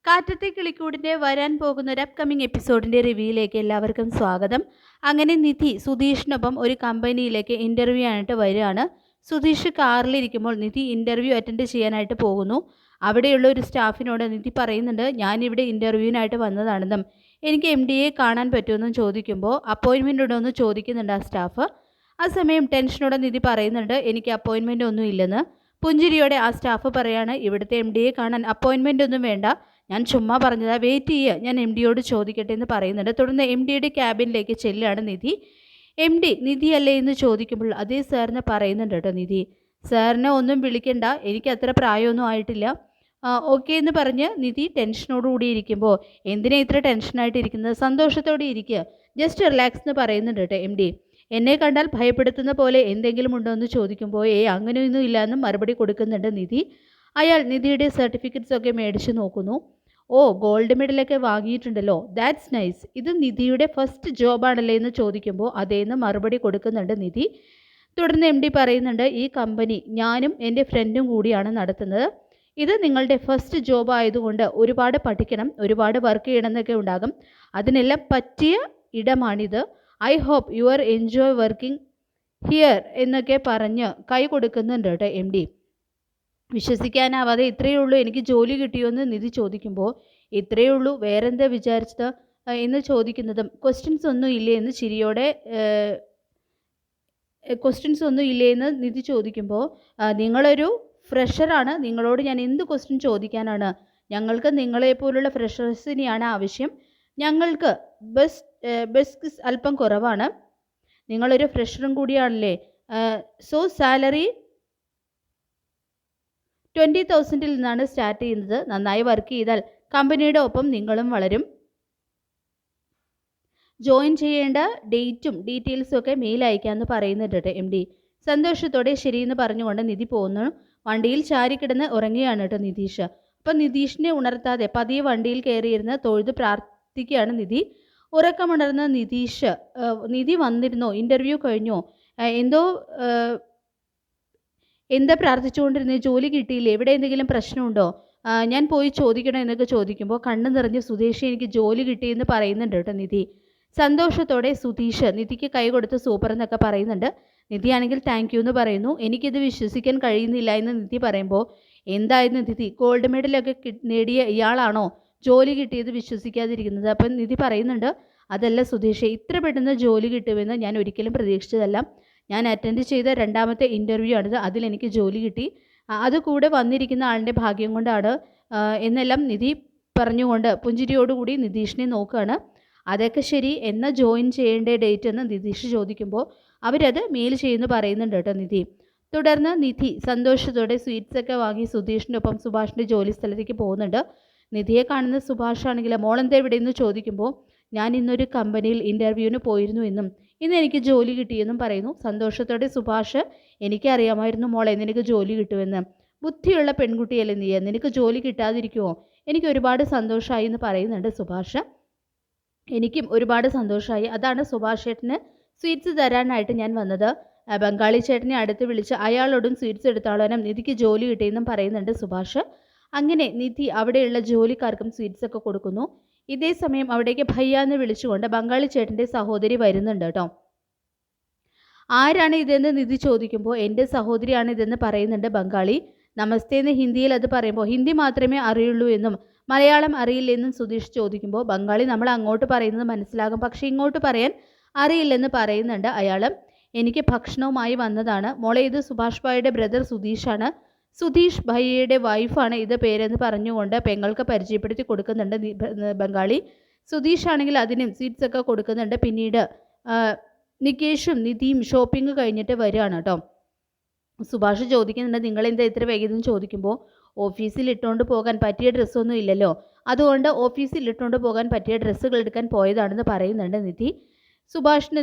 കാറ്റത്തെ കിളിക്കൂടിൻ്റെ വരാൻ പോകുന്ന ഒരു അപ്കമിങ് എപ്പിസോഡിൻ്റെ റിവ്യൂയിലേക്ക് എല്ലാവർക്കും സ്വാഗതം. അങ്ങനെ നിധി സുധീഷിനൊപ്പം ഒരു കമ്പനിയിലേക്ക് ഇൻ്റർവ്യൂ ആയിട്ട് വരികയാണ്. സുധീഷ് കാറിലിരിക്കുമ്പോൾ നിധി ഇൻ്റർവ്യൂ അറ്റൻഡ് ചെയ്യാനായിട്ട് പോകുന്നു. അവിടെയുള്ള ഒരു സ്റ്റാഫിനോട് നിധി പറയുന്നുണ്ട്, ഞാനിവിടെ ഇൻ്റർവ്യൂവിനായിട്ട് വന്നതാണെന്നും എനിക്ക് MD കാണാൻ പറ്റുമെന്നും ചോദിക്കുമ്പോൾ അപ്പോയിൻമെൻ്റ് ഉണ്ടോ എന്ന് ചോദിക്കുന്നുണ്ട് ആ സ്റ്റാഫ്. ആ സമയം ടെൻഷനോടെ നിധി പറയുന്നുണ്ട്, എനിക്ക് അപ്പോയിൻമെൻ്റ് ഒന്നും ഇല്ലെന്ന്. പുഞ്ചിരിയോടെ ആ സ്റ്റാഫ് പറയാണ്, ഇവിടുത്തെ MD കാണാൻ അപ്പോയിൻമെൻ്റ് ഒന്നും വേണ്ട, ഞാൻ ചുമ്മാ പറഞ്ഞതാ, വെയിറ്റ് ചെയ്യുക, ഞാൻ MD ചോദിക്കട്ടെ എന്ന് പറയുന്നുണ്ട്. തുടർന്ന് MD ക്യാബിനിലേക്ക് ചെല്ലുകയാണ് നിധി. MD നിധി അല്ലേ എന്ന് ചോദിക്കുമ്പോൾ അതേ സാറിന് പറയുന്നുണ്ട് കേട്ടോ നിധി. സാറിനെ ഒന്നും വിളിക്കണ്ട, എനിക്ക് അത്ര പ്രായമൊന്നും ആയിട്ടില്ല. ഓക്കെ എന്ന് പറഞ്ഞ് നിധി ടെൻഷനോടുകൂടി ഇരിക്കുമ്പോൾ എന്തിനാ ഇത്ര ടെൻഷനായിട്ട് ഇരിക്കുന്നത്, സന്തോഷത്തോടെ ഇരിക്കുക, ജസ്റ്റ് റിലാക്സ് എന്ന് പറയുന്നുണ്ട് കേട്ടോ MD. എന്നെ കണ്ടാൽ ഭയപ്പെടുത്തുന്ന പോലെ എന്തെങ്കിലും ഉണ്ടോ എന്ന് ചോദിക്കുമ്പോൾ അങ്ങനെയൊന്നും ഇല്ല എന്നും മറുപടി കൊടുക്കുന്നുണ്ട് നിധി. അയാൾ നിധിയുടെ സർട്ടിഫിക്കറ്റ്സ് ഒക്കെ മേടിച്ച് നോക്കുന്നു. ഓ, ഗോൾഡ് മെഡലൊക്കെ വാങ്ങിയിട്ടുണ്ടല്ലോ, ദാറ്റ്സ് നൈസ്. ഇത് നിധിയുടെ ഫസ്റ്റ് ജോബാണല്ലേ എന്ന് ചോദിക്കുമ്പോൾ അതേന്ന് മറുപടി കൊടുക്കുന്നുണ്ട് നിധി. തുടർന്ന് MD പറയുന്നുണ്ട്, ഈ കമ്പനി ഞാനും എൻ്റെ ഫ്രണ്ടും കൂടിയാണ് നടത്തുന്നത്. ഇത് നിങ്ങളുടെ ഫസ്റ്റ് ജോബ് ആയതുകൊണ്ട് ഒരുപാട് പഠിക്കണം, ഒരുപാട് വർക്ക് ചെയ്യണം എന്നൊക്കെ ഉണ്ടാകും. അതിനെല്ലാം പറ്റിയ ഇടമാണിത്. I hope you are enjoy working here എന്നൊക്കെ പറഞ്ഞ് കൈ കൊടുക്കുന്നുണ്ട് കേട്ടോ MD. വിശ്വസിക്കാനാവാതെ ഇത്രയേ ഉള്ളൂ, എനിക്ക് ജോലി കിട്ടിയോ എന്ന് നിധി ചോദിക്കുമ്പോൾ ഇത്രയേ ഉള്ളൂ, വേറെന്താ വിചാരിച്ചത് എന്ന് ചോദിക്കുന്നതും ക്വസ്റ്റ്യൻസ് ഒന്നും ഇല്ലേ എന്ന് ചിരിയോടെ ക്വസ്റ്റ്യൻസ് ഒന്നും ഇല്ലേ എന്ന് നിധി ചോദിക്കുമ്പോൾ നിങ്ങളൊരു ഫ്രഷറാണ്, നിങ്ങളോട് ഞാൻ എന്ത് ക്വസ്റ്റ്യൻ ചോദിക്കാനാണ്, ഞങ്ങൾക്ക് നിങ്ങളെപ്പോലുള്ള ഫ്രഷേഴ്സിനെയാണ് ആവശ്യം, ഞങ്ങൾക്ക് ബസ് അല്പം കുറവാണ്, നിങ്ങളൊരു ഫ്രഷറും കൂടിയാണല്ലേ, സോ സാലറി 20,000 നിന്നാണ് സ്റ്റാർട്ട് ചെയ്യുന്നത്. നന്നായി വർക്ക് ചെയ്താൽ കമ്പനിയുടെ ഒപ്പം നിങ്ങളും വളരും. ജോയിൻ ചെയ്യേണ്ട ഡേറ്റും ഡീറ്റെയിൽസും ഒക്കെ മെയിൽ അയക്കാമെന്ന് പറയുന്നുണ്ട് കേട്ടോ MD. സന്തോഷത്തോടെ ശരിയെന്ന് പറഞ്ഞുകൊണ്ട് നിധി പോകുന്നു. വണ്ടിയിൽ ചാരിക്കിടന്ന് ഉറങ്ങുകയാണ് കേട്ടോ നിതീഷ്. അപ്പം നിതീഷിനെ ഉണർത്താതെ പതിയെ വണ്ടിയിൽ കയറിയിരുന്ന് തൊഴുത് പ്രാർത്ഥിക്കുകയാണ് നിധി. ഉറക്കമുണർന്ന നിതീഷ്, നിധി വന്നിരുന്നോ, ഇൻ്റർവ്യൂ കഴിഞ്ഞോ, എന്താ പ്രാർത്ഥിച്ചുകൊണ്ടിരുന്നത്, ജോലി കിട്ടിയില്ലേ, എവിടെ എന്തെങ്കിലും പ്രശ്നമുണ്ടോ, ഞാൻ പോയി ചോദിക്കണോ എന്നൊക്കെ ചോദിക്കുമ്പോൾ കണ്ണു നിറഞ്ഞ് സുധീഷ് എനിക്ക് ജോലി കിട്ടിയെന്ന് പറയുന്നുണ്ട് കേട്ടോ നിധി. സന്തോഷത്തോടെ സുധീഷ് നിധിക്ക് കൈ കൊടുത്ത് സൂപ്പർ എന്നൊക്കെ പറയുന്നുണ്ട്. നിധിയാണെങ്കിൽ താങ്ക് യു എന്ന് പറയുന്നു. എനിക്കിത് വിശ്വസിക്കാൻ കഴിയുന്നില്ല എന്ന് നിധി പറയുമ്പോൾ എന്തായിരുന്നു നിധി, ഗോൾഡ് മെഡലൊക്കെ നേടിയ ഇയാളാണോ ജോലി കിട്ടിയത് വിശ്വസിക്കാതിരിക്കുന്നത്? അപ്പം നിധി പറയുന്നുണ്ട്, അതല്ല സുധീഷ്, ഇത്ര പെട്ടെന്ന് ജോലി കിട്ടുമെന്ന് ഞാൻ ഒരിക്കലും പ്രതീക്ഷിച്ചതല്ല. ഞാൻ അറ്റൻഡ് ചെയ്ത രണ്ടാമത്തെ ഇൻ്റർവ്യൂ ആണിത്, അതിലെനിക്ക് ജോലി കിട്ടി, അത് കൂടെ വന്നിരിക്കുന്ന ആളിൻ്റെ ഭാഗ്യം കൊണ്ടാണ് എന്നെല്ലാം നിധി പറഞ്ഞുകൊണ്ട് പുഞ്ചിരിയോടുകൂടി നിതീഷിനെ നോക്കുകയാണ്. അതൊക്കെ ശരി, എന്നാ ജോയിൻ ചെയ്യേണ്ട ഡേറ്റ് എന്ന് നിതീഷ് ചോദിക്കുമ്പോൾ അവരത് മെയിൽ ചെയ്യുന്നു പറയുന്നുണ്ട് കേട്ടോ നിധി. തുടർന്ന് നിധി സന്തോഷത്തോടെ സ്വീറ്റ്സൊക്കെ വാങ്ങി സുധീഷിനൊപ്പം സുഭാഷിൻ്റെ ജോലി സ്ഥലത്തേക്ക് പോകുന്നുണ്ട്. നിധിയെ കാണുന്ന സുഭാഷ് ആണെങ്കിൽ മോളെന്താ ഇവിടെ എന്ന് ചോദിക്കുമ്പോൾ ഞാൻ ഇന്നൊരു കമ്പനിയിൽ ഇൻ്റർവ്യൂവിന് പോയിരുന്നു എന്നും ഇന്ന് എനിക്ക് ജോലി കിട്ടിയെന്നും പറയുന്നു. സന്തോഷത്തോടെ സുഭാഷ്, എനിക്കറിയാമായിരുന്നു മോളെ നിനക്ക് ജോലി കിട്ടുമെന്ന്, ബുദ്ധിയുള്ള പെൺകുട്ടിയല്ലേ നീ, നിനക്ക് ജോലി കിട്ടാതിരിക്കുമോ, എനിക്ക് ഒരുപാട് സന്തോഷമായി എന്ന് പറയുന്നുണ്ട് സുഭാഷ്. എനിക്കും ഒരുപാട് സന്തോഷമായി, അതാണ് സുഭാഷ് ചേട്ടന് സ്വീറ്റ്സ് തരാനായിട്ട് ഞാൻ വന്നത്. ബംഗാളി ചേട്ടനെ അടുത്ത് വിളിച്ച് അയാളോടും സ്വീറ്റ്സ് എടുത്താളാനും നിധിക്ക് ജോലി കിട്ടിയെന്നും പറയുന്നുണ്ട് സുഭാഷ്. അങ്ങനെ നിധി അവിടെയുള്ള ജോലിക്കാർക്കും സ്വീറ്റ്സ് ഒക്കെ കൊടുക്കുന്നു. ഇതേ സമയം അവിടേക്ക് ഭയ്യ എന്ന് വിളിച്ചുകൊണ്ട് ബംഗാളി ചേട്ടൻ്റെ സഹോദരി വരുന്നുണ്ട് കേട്ടോ. ആരാണ് ഇതെന്ന് നിധി ചോദിക്കുമ്പോൾ എൻ്റെ സഹോദരിയാണ് ഇതെന്ന് പറയുന്നുണ്ട് ബംഗാളി. നമസ്തേ എന്ന് ഹിന്ദിയിൽ അത് പറയുമ്പോൾ ഹിന്ദി മാത്രമേ അറിയുള്ളൂ എന്നും മലയാളം അറിയില്ലെന്നും സുധീഷ് ചോദിക്കുമ്പോൾ ബംഗാളി നമ്മൾ അങ്ങോട്ട് പറയുന്നത് മനസ്സിലാകും, പക്ഷേ ഇങ്ങോട്ട് പറയാൻ അറിയില്ലെന്ന് പറയുന്നുണ്ട് അയാൾ. എനിക്ക് ഭക്ഷണവുമായി വന്നതാണ് മോളെ, ഇത് സുഭാഷ് ഭായിയുടെ ബ്രദർ സുധീഷാണ്, സുധീഷ് ഭയ്യയുടെ വൈഫാണ് ഇത് പേരെന്ന് പറഞ്ഞുകൊണ്ട് പെങ്ങൾക്ക് പരിചയപ്പെടുത്തി കൊടുക്കുന്നുണ്ട് ബംഗാളി. സുധീഷ് ആണെങ്കിൽ അതിനും സ്വീറ്റ്സ് ഒക്കെ കൊടുക്കുന്നുണ്ട്. പിന്നീട് നികേഷും നിധിയും ഷോപ്പിംഗ് കഴിഞ്ഞിട്ട് വരികയാണ് കേട്ടോ. സുഭാഷ് ചോദിക്കുന്നുണ്ട്, നിങ്ങളെന്താ ഇത്ര വൈകിയെന്ന് ചോദിക്കുമ്പോൾ ഓഫീസിൽ ഇട്ടുകൊണ്ട് പോകാൻ പറ്റിയ ഡ്രസ്സൊന്നും ഇല്ലല്ലോ, അതുകൊണ്ട് ഓഫീസിൽ ഇട്ടുകൊണ്ട് പോകാൻ പറ്റിയ ഡ്രസ്സുകൾ എടുക്കാൻ പോയതാണെന്ന് പറയുന്നുണ്ട് നിധി. സുഭാഷിന്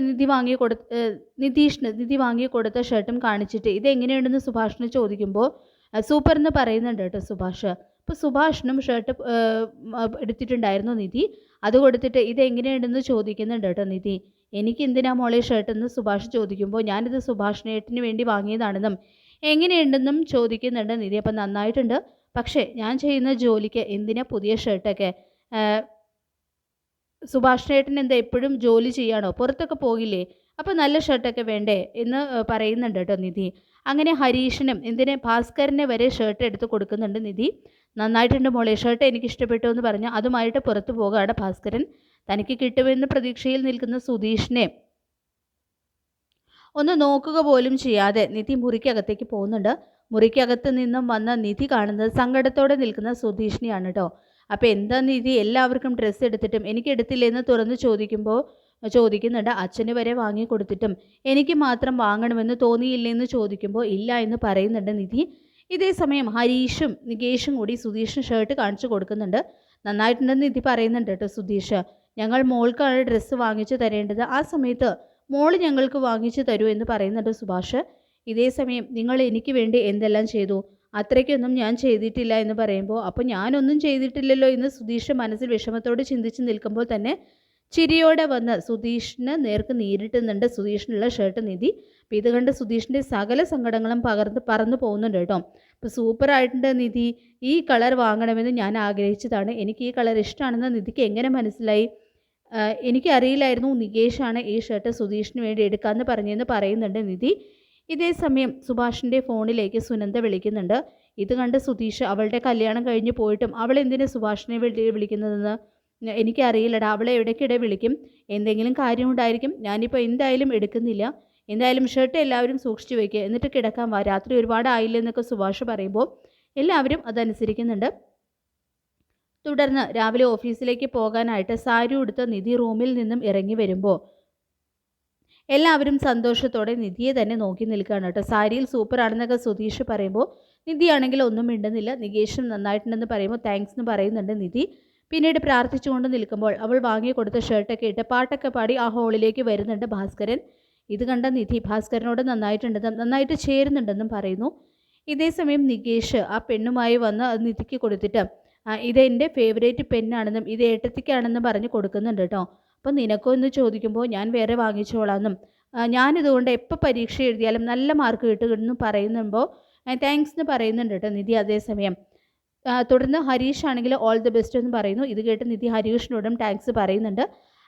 നിതീഷിന് നിധി വാങ്ങി കൊടുത്ത ഷർട്ടും കാണിച്ചിട്ട് ഇതെങ്ങനെയുണ്ടെന്ന് സുഭാഷിന് ചോദിക്കുമ്പോൾ സൂപ്പർ എന്ന് പറയുന്നുണ്ട് കേട്ടോ സുഭാഷ്. അപ്പോൾ സുഭാഷിനും ഷർട്ട് എടുത്തിട്ടുണ്ടായിരുന്നു നിധി, അത് കൊടുത്തിട്ട് ഇതെങ്ങനെയുണ്ടെന്ന് ചോദിക്കുന്നുണ്ട് കേട്ടോ നിധി. എനിക്ക് എന്തിനാ മോളെ ഷർട്ടെന്ന് സുഭാഷ് ചോദിക്കുമ്പോൾ ഞാനിത് സുഭാഷിനേട്ടന് വേണ്ടി വാങ്ങിയതാണെന്നും എങ്ങനെയുണ്ടെന്നും ചോദിക്കുന്നുണ്ട് നിധി. അപ്പം നന്നായിട്ടുണ്ട്, പക്ഷേ ഞാൻ ചെയ്യുന്ന ജോലിക്ക് എന്തിനാ പുതിയ ഷർട്ടൊക്കെ? സുഭാഷ് ചേട്ടൻ എന്താ എപ്പോഴും ജോലി ചെയ്യാണോ? പുറത്തൊക്കെ പോകില്ലേ? അപ്പോൾ നല്ല ഷർട്ടൊക്കെ വേണ്ടേ എന്ന് പറയുന്നുണ്ട് കേട്ടോ നിധി. അങ്ങനെ ഹരീഷിനും എന്തിന് ഭാസ്കരനെ വരെ ഷർട്ട് എടുത്ത് കൊടുക്കുന്നുണ്ട് നിധി. നന്നായിട്ടുണ്ട് മോളെ, ഷർട്ട് എനിക്ക് ഇഷ്ടപ്പെട്ടു എന്ന് പറഞ്ഞ് അതുമായിട്ട് പുറത്തു പോകുകയാണ് ഭാസ്കരൻ. തനിക്ക് കിട്ടുമെന്ന പ്രതീക്ഷയിൽ നിൽക്കുന്ന സുധീഷിനെ ഒന്ന് നോക്കുക പോലും ചെയ്യാതെ നിധി മുറിക്കകത്തേക്ക് പോകുന്നുണ്ട്. മുറിക്കകത്ത് നിന്നും വന്ന നിധി കാണുന്നത് സങ്കടത്തോടെ നിൽക്കുന്ന സുധീഷിനെയാണ് കേട്ടോ. അപ്പോൾ എന്താ നിധി, എല്ലാവർക്കും ഡ്രസ്സ് എടുത്തിട്ടും എനിക്ക് എടുത്തില്ലെന്ന് തുറന്ന് ചോദിക്കുന്നുണ്ട്. അച്ഛന് വരെ വാങ്ങി കൊടുത്തിട്ടും എനിക്ക് മാത്രം വാങ്ങണമെന്ന് തോന്നിയില്ലെന്ന് ചോദിക്കുമ്പോൾ ഇല്ല എന്ന് പറയുന്നുണ്ട് നിധി. ഇതേ സമയം ഹരീഷും നികേഷും കൂടി സുധീഷിന് ഷർട്ട് കാണിച്ചു കൊടുക്കുന്നുണ്ട്. നന്നായിട്ടുണ്ടെന്ന് നിധി പറയുന്നുണ്ട് കേട്ടോ സുധീഷ്. ഞങ്ങൾ മോൾക്കാണ് ഡ്രസ്സ് വാങ്ങിച്ചു തരേണ്ടത്, ആ സമയത്ത് മോള് ഞങ്ങൾക്ക് വാങ്ങിച്ചു തരൂ എന്ന് പറയുന്നുണ്ട് സുഭാഷ്. ഇതേ സമയം നിങ്ങൾ എനിക്ക് വേണ്ടി എന്തെല്ലാം ചെയ്തു? അത്രയ്ക്കൊന്നും ഞാൻ ചെയ്തിട്ടില്ല എന്ന് പറയുമ്പോൾ അപ്പോൾ ഞാനൊന്നും ചെയ്തിട്ടില്ലല്ലോ എന്ന് സുധീഷ് മനസ്സിൽ വിഷമത്തോട് ചിന്തിച്ച് നിൽക്കുമ്പോൾ തന്നെ ചിരിയോടെ വന്ന് സുധീഷിന് നേർക്ക് നേരിട്ടുന്നുണ്ട് സുധീഷിനുള്ള ഷർട്ട് നിധി. അപ്പോൾ ഇത് കണ്ട് സുധീഷിൻ്റെ സകല സങ്കടങ്ങളും പറന്നു പോകുന്നുണ്ട് കേട്ടോ. അപ്പോൾ സൂപ്പറായിട്ടുണ്ട് നിധി, ഈ കളർ വാങ്ങണമെന്ന് ഞാൻ ആഗ്രഹിച്ചതാണ്, എനിക്ക് ഈ കളർ ഇഷ്ടമാണെന്ന് നിധിക്ക് എങ്ങനെ മനസ്സിലായി? എനിക്കറിയില്ലായിരുന്നു നികേഷാണ് ഈ ഷർട്ട് സുധീഷിന് വേണ്ടി എടുക്കാമെന്ന് പറഞ്ഞതെന്ന് പറയുന്നുണ്ട് നിധി. ഇതേ സമയം സുഭാഷിൻ്റെ ഫോണിലേക്ക് സുനന്ദ വിളിക്കുന്നുണ്ട്. ഇത് കണ്ട് സുധീഷ് അവളുടെ കല്യാണം കഴിഞ്ഞ് പോയിട്ടും അവൾ എന്തിനാ സുഭാഷിനെ വിളിക്കുന്നതെന്ന് എനിക്കറിയില്ലടാ, അവളെ ഇടയ്ക്കിടെ വിളിക്കും, എന്തെങ്കിലും കാര്യമുണ്ടായിരിക്കും. ഞാനിപ്പോൾ എന്തായാലും എടുക്കുന്നില്ല, എന്തായാലും ഷർട്ട് എല്ലാവരും സൂക്ഷിച്ചു വയ്ക്കുക, എന്നിട്ട് കിടക്കാൻ വാ, രാത്രി ഒരുപാട് ആയില്ലെന്നൊക്കെ സുഭാഷ് പറയുമ്പോൾ എല്ലാവരും അതനുസരിക്കുന്നുണ്ട്. തുടർന്ന് രാവിലെ ഓഫീസിലേക്ക് പോകാനായിട്ട് സാരി ഉടുത്ത നിധി റൂമിൽ നിന്നും ഇറങ്ങി വരുമ്പോൾ എല്ലാവരും സന്തോഷത്തോടെ നിധിയെ തന്നെ നോക്കി നിൽക്കുകയാണ് കേട്ടോ. സാരിയിൽ സൂപ്പറാണെന്നൊക്കെ സുധീഷ് പറയുമ്പോൾ നിധിയാണെങ്കിൽ ഒന്നും മിണ്ടുന്നില്ല. നികേഷും നന്നായിട്ടുണ്ടെന്ന് പറയുമ്പോൾ താങ്ക്സ് എന്ന് പറയുന്നുണ്ട് നിധി. പിന്നീട് പ്രാർത്ഥിച്ചുകൊണ്ട് നിൽക്കുമ്പോൾ അവൾ വാങ്ങിക്കൊടുത്ത ഷർട്ടൊക്കെ ഇട്ട് പാട്ടൊക്കെ പാടി ആ ഹോളിലേക്ക് വരുന്നുണ്ട് ഭാസ്കരൻ. ഇത് കണ്ട നിധി ഭാസ്കരനോട് നന്നായിട്ട് ചേരുന്നുണ്ടെന്നും പറയുന്നു. ഇതേ സമയം നികേഷ് ആ പെണ്ണുമായി വന്ന് അത് നിധിക്ക് കൊടുത്തിട്ട് ഇതെൻ്റെ ഫേവറേറ്റ് പെന്നാണെന്നും ഇത് ഏട്ടത്തിക്കാണെന്നും പറഞ്ഞ് കൊടുക്കുന്നുണ്ട് കേട്ടോ. അപ്പം നിനക്കോ എന്ന് ചോദിക്കുമ്പോൾ ഞാൻ വേറെ വാങ്ങിച്ചോളാമെന്നും ഞാനിതുകൊണ്ട് എപ്പോൾ പരീക്ഷ എഴുതിയാലും നല്ല മാർക്ക് കിട്ടുമെന്നും പറയുമ്പോൾ താങ്ക്സ് എന്ന് പറയുന്നുണ്ട് കേട്ടോ നിധി. അതേസമയം തുടർന്ന് ഹരീഷ് ആണെങ്കിൽ ഓൾ ദി ബെസ്റ്റ് എന്ന് പറയുന്നു. ഇത് കേട്ട് നിധി ഹരീഷിനോടും താങ്ക്സ് പറയുന്നുണ്ട്.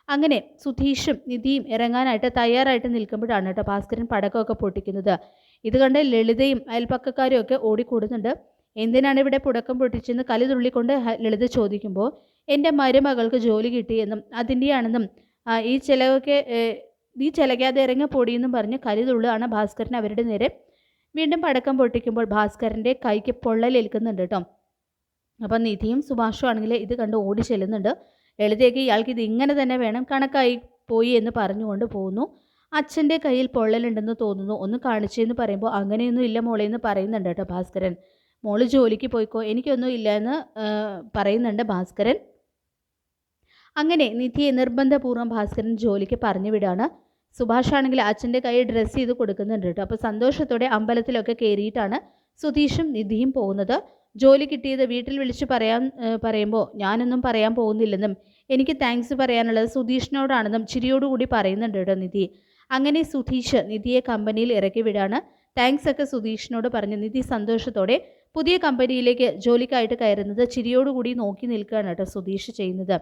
അങ്ങനെ സുധീഷും നിധിയും ഇറങ്ങാനായിട്ട് തയ്യാറായിട്ട് നിൽക്കുമ്പോഴാണ് കേട്ടോ ഭാസ്കരൻ പടക്കമൊക്കെ പൊട്ടിക്കുന്നത്. ഇത് കണ്ട് ലളിതയും അയൽപ്പക്കക്കാരും ഒക്കെ ഓടിക്കൂടുന്നുണ്ട്. എന്തിനാണ് ഇവിടെ പുടക്കം പൊട്ടിച്ചെന്ന് കലി തുള്ളിക്കൊണ്ട് ലളിത ചോദിക്കുമ്പോൾ എൻ്റെ മരുമകൾക്ക് ജോലി കിട്ടിയെന്നും അതിൻ്റെയാണെന്നും ഈ ചിലക്കാതെ ഇറങ്ങപ്പൊടിയെന്നും പറഞ്ഞ് കലി തുള്ളുകയാണ് ഭാസ്കരൻ അവരുടെ നേരെ. വീണ്ടും പടക്കം പൊട്ടിക്കുമ്പോൾ ഭാസ്കരൻ്റെ കൈക്ക് പൊള്ളലേൽക്കുന്നുണ്ട് കേട്ടോ. അപ്പം നിധിയും സുഭാഷും ആണെങ്കിൽ ഇത് കണ്ട് ഓടി ചെല്ലുന്നുണ്ട്. ലളിതയ്ക്ക് ഇയാൾക്ക് ഇത് ഇങ്ങനെ തന്നെ വേണം, കണക്കായി പോയി എന്ന് പറഞ്ഞുകൊണ്ട് പോകുന്നു. അച്ഛൻ്റെ കയ്യിൽ പൊള്ളലുണ്ടെന്ന് തോന്നുന്നു, ഒന്ന് കാണിച്ചെന്ന് പറയുമ്പോൾ അങ്ങനെയൊന്നും ഇല്ല മോളെ എന്ന് പറയുന്നുണ്ട് കേട്ടോ ഭാസ്കരൻ. മോള് ജോലിക്ക് പോയിക്കോ, എനിക്കൊന്നും ഇല്ല എന്ന് പറയുന്നുണ്ട് ഭാസ്കരൻ. അങ്ങനെ നിധിയെ നിർബന്ധപൂർവ്വം ഭാസ്കരൻ ജോലിക്ക് പറഞ്ഞു വിടാണ്. സുഭാഷ് ആണെങ്കിൽ അച്ഛൻ്റെ കൈ ഡ്രസ്സ് ചെയ്ത് കൊടുക്കുന്നുണ്ട് കേട്ടോ. അപ്പോൾ സന്തോഷത്തോടെ അമ്പലത്തിലൊക്കെ കയറിയിട്ടാണ് സുധീഷും നിധിയും പോകുന്നത്. ജോലി കിട്ടിയത് വീട്ടിൽ വിളിച്ച് പറയുമ്പോൾ ഞാനൊന്നും പറയാൻ പോകുന്നില്ലെന്നും എനിക്ക് താങ്ക്സ് പറയാനുള്ളത് സുധീഷിനോടാണെന്നും ചിരിയോടുകൂടി പറയുന്നുണ്ട് കേട്ടോ നിധി. അങ്ങനെ സുധീഷ് നിധിയെ കമ്പനിയിൽ ഇറക്കി വിടാണ്. താങ്ക്സ് ഒക്കെ സുധീഷിനോട് പറഞ്ഞ് നിധി സന്തോഷത്തോടെ പുതിയ കമ്പനിയിലേക്ക് ജോലിക്കായിട്ട് കയറുന്നത് ചിരിയോടുകൂടി നോക്കി നിൽക്കുകയാണ് കേട്ടോ സുധീഷ് ചെയ്യുന്നത്.